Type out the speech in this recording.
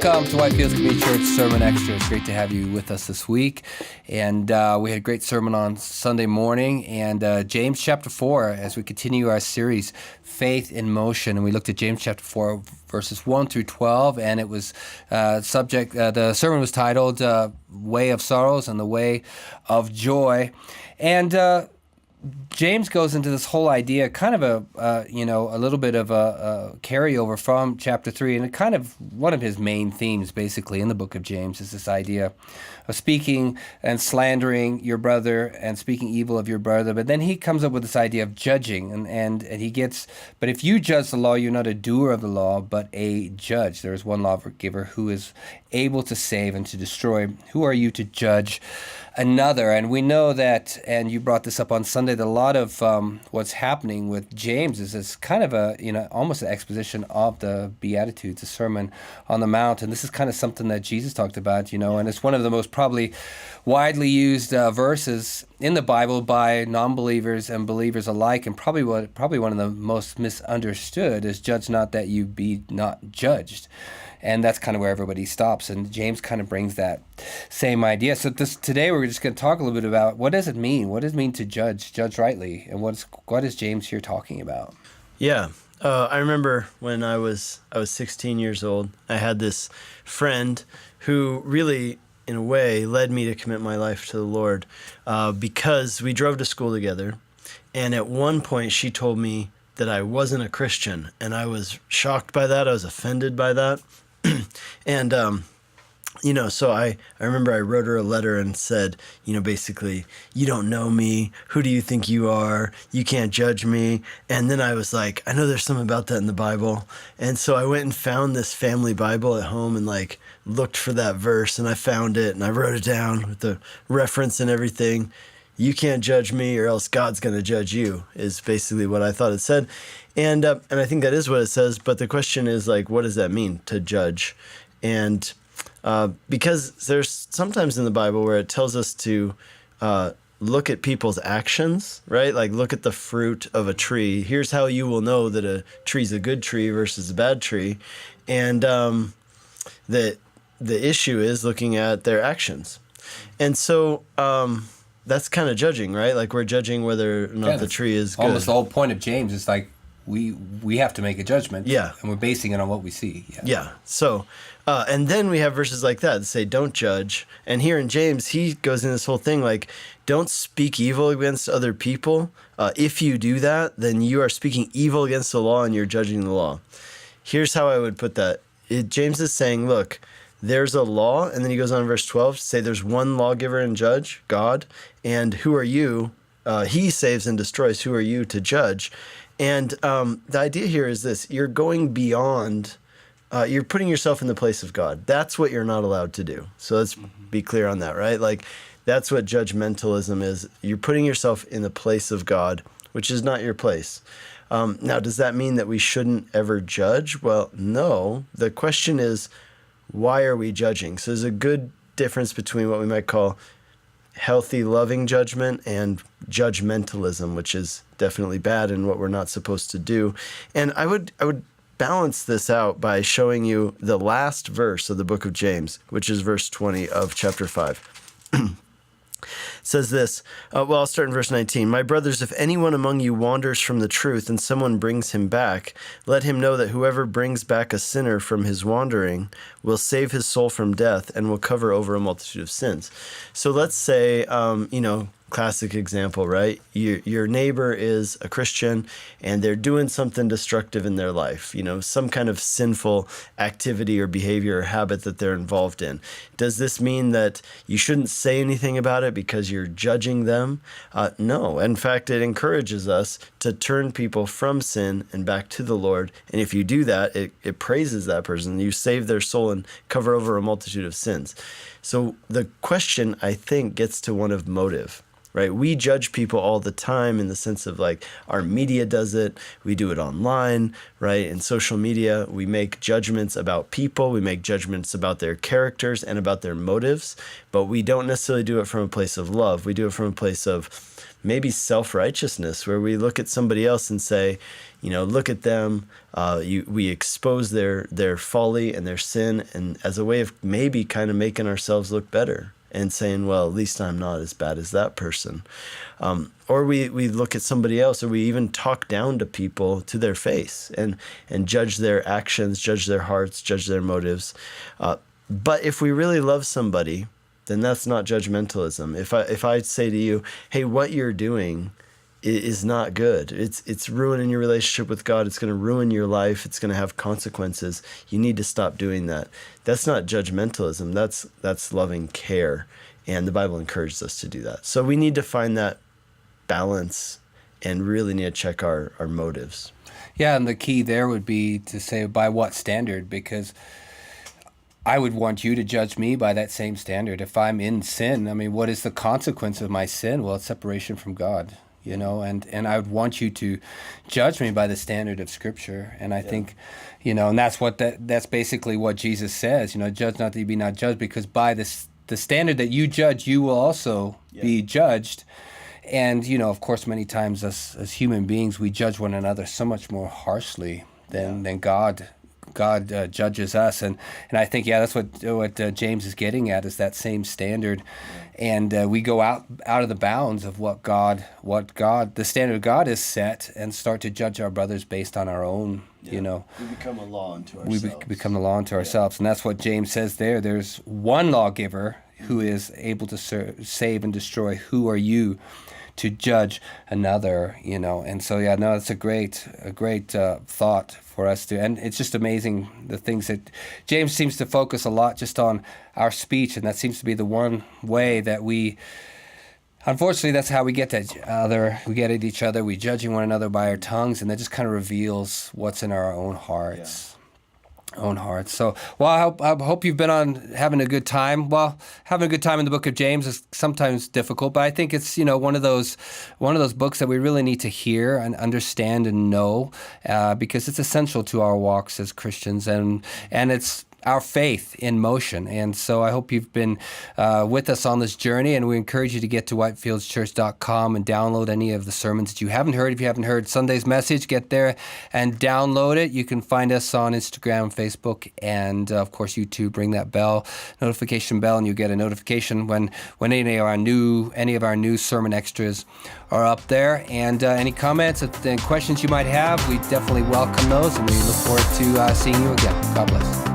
Welcome to Whitefields Community Church Sermon Extra. It's great to have you with us this week. And we had a great sermon on Sunday morning. And James chapter 4, as we continue our series, Faith in Motion. And we looked at James chapter 4, verses 1 through 12. And it was the sermon was titled Way of Sorrows and the Way of Joy. And James goes into this whole idea, kind of a little bit of a carryover from chapter 3, and kind of one of his main themes, basically, in the book of James is this idea of speaking and slandering your brother and speaking evil of your brother. But then he comes up with this idea of judging, and he gets, but if you judge the law, you're not a doer of the law, but a judge. There is one lawgiver who is able to save and to destroy. Who are you to judge another? And we know that, and you brought this up on Sunday, that a lot of what's happening with James is this kind of almost an exposition of the Beatitudes, the Sermon on the Mount. And this is kind of something that Jesus talked about, and it's one of the most probably widely used verses in the Bible by non-believers and believers alike, and probably one of the most misunderstood is judge not that you be not judged. And that's kind of where everybody stops. And James kind of brings that same idea. So today we're just going to talk a little bit about what does it mean? What does it mean to judge rightly? And what is James here talking about? Yeah. I remember when I was 16 years old, I had this friend who really, in a way, led me to commit my life to the Lord because we drove to school together. And at one point she told me that I wasn't a Christian. And I was shocked by that. I was offended by that. And, so I remember I wrote her a letter and said, basically, you don't know me. Who do you think you are? You can't judge me. And then I was like, I know there's something about that in the Bible. And so I went and found this family Bible at home and looked for that verse, and I found it and I wrote it down with the reference and everything. You can't judge me or else God's going to judge you is basically what I thought it said. And I think that is what it says. But the question is what does that mean to judge? And because there's sometimes in the Bible where it tells us to look at people's actions, right? Look at the fruit of a tree. Here's how you will know that a tree's a good tree versus a bad tree. And the issue is looking at their actions. And so that's kind of judging, right? We're judging whether or not the tree is good. Almost the whole point of James is we have to make a judgment. Yeah. And we're basing it on what we see. Yeah. So, and then we have verses like that say, don't judge. And here in James, he goes in this whole thing don't speak evil against other people. If you do that, then you are speaking evil against the law and you're judging the law. Here's how I would put that. James is saying, look, there's a law, and then he goes on in verse 12 to say there's one lawgiver and judge, God, and who are you? He saves and destroys. Who are you to judge? And the idea here is this. You're going beyond, you're putting yourself in the place of God. That's what you're not allowed to do. So let's be clear on that, right? That's what judgmentalism is. You're putting yourself in the place of God, which is not your place. Now, does that mean that we shouldn't ever judge? Well, no. The question is, why are we judging? So there's a good difference between what we might call healthy, loving judgment and judgmentalism, which is definitely bad and what we're not supposed to do. And I would balance this out by showing you the last verse of the book of James, which is verse 20 of chapter 5. Says this, I'll start in verse 19. My brothers, if anyone among you wanders from the truth and someone brings him back, let him know that whoever brings back a sinner from his wandering will save his soul from death and will cover over a multitude of sins. So let's say, classic example, right? Your neighbor is a Christian and they're doing something destructive in their life, some kind of sinful activity or behavior or habit that they're involved in. Does this mean that you shouldn't say anything about it because you're judging them? No. In fact, it encourages us to turn people from sin and back to the Lord. And if you do that, it praises that person. You save their soul and cover over a multitude of sins. So the question, I think, gets to one of motive. right? We judge people all the time in the sense of like our media does it. We do it online, right? In social media, we make judgments about people. We make judgments about their characters and about their motives, but we don't necessarily do it from a place of love. We do it from a place of maybe self-righteousness, where we look at somebody else and say, look at them. We expose their folly and their sin, and as a way of maybe kind of making ourselves look better and saying, well, at least I'm not as bad as that person. Or we look at somebody else, or we even talk down to people to their face and judge their actions, judge their hearts, judge their motives. But if we really love somebody, then that's not judgmentalism. If I say to you, hey, what you're doing is not good. It's ruining your relationship with God. It's going to ruin your life. It's going to have consequences. You need to stop doing that. That's not judgmentalism. That's loving care. And the Bible encourages us to do that. So we need to find that balance and really need to check our motives. Yeah, and the key there would be to say by what standard, because I would want you to judge me by that same standard. If I'm in sin, what is the consequence of my sin? Well, it's separation from God, and I would want you to judge me by the standard of Scripture. And I think, and that's basically what Jesus says, judge not that you be not judged, because by the standard that you judge, you will also be judged. And, of course, many times as human beings, we judge one another so much more harshly than God judges us, and I think that's what James is getting at, is that same standard, and we go out of the bounds of what the standard of God is set, and start to judge our brothers based on our own. We become a law unto ourselves. We become the law unto ourselves, and that's what James says there. There's one lawgiver who is able to save and destroy. Who are you to judge another? And so it's a great thought for us to, and it's just amazing the things that James seems to focus a lot just on our speech, and that seems to be the one way that we, unfortunately, that's how we get at each other. We judging one another by our tongues, and that just kind of reveals what's in our own hearts. So, well, I hope you've been having a good time. Well, having a good time in the book of James is sometimes difficult, but I think it's one of those books that we really need to hear and understand and know, because it's essential to our walks as Christians, and it's our faith in motion. And so I hope you've been with us on this journey, and we encourage you to get to whitefieldschurch.com and download any of the sermons that you haven't heard. If you haven't heard Sunday's message, get there and download it. You can find us on Instagram, Facebook, and of course YouTube. Ring that notification bell, and you get a notification when any of our new sermon extras are up there. And any comments and questions you might have, we definitely welcome those, and we look forward to seeing you again. God bless.